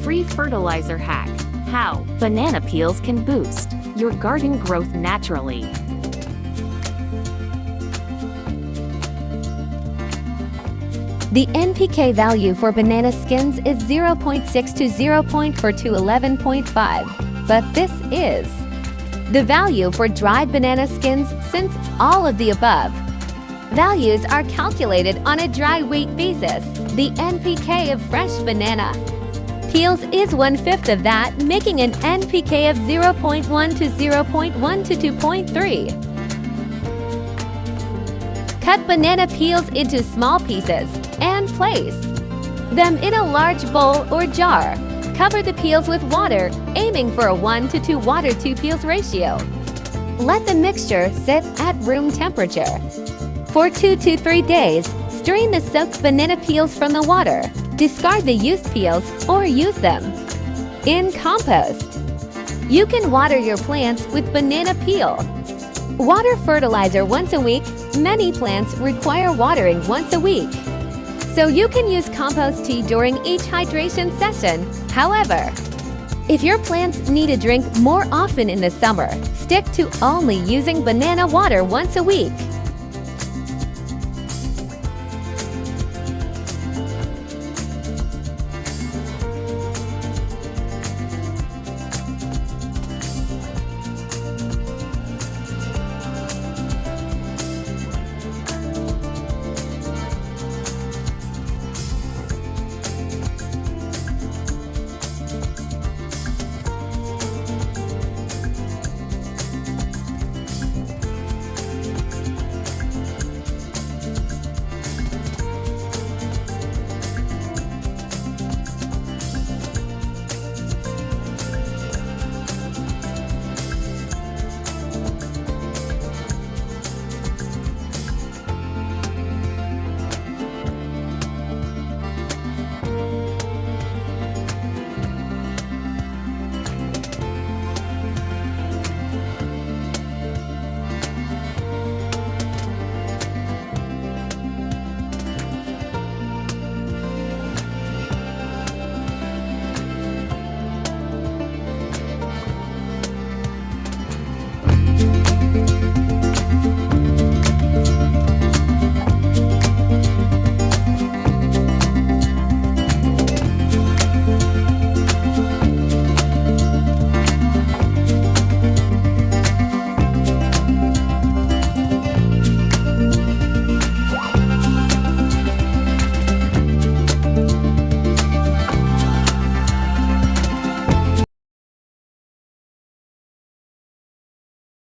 free fertilizer hack. How banana peels can boost your garden growth naturally. The NPK value for banana skins is 0.6 to 0.4 to 11.5, but this is the value for dried banana skins since all of the above values are calculated on a dry weight basis. The NPK of fresh banana peels is 1/5 of that, making an NPK of 0.1 to 0.1 to 2.3. Cut banana peels into small pieces and place them in a large bowl or jar. Cover the peels with water, aiming for a 1:2 water to peels ratio. Let the mixture sit at room temperature. For 2 to 3 days, strain the soaked banana peels from the water. Discard the used peels or use them in compost. You can water your plants with banana peel. Water fertilizer once a week. Many plants require watering once a week, so you can use compost tea during each hydration session. However, if your plants need a drink more often in the summer, stick to only using banana water once a week.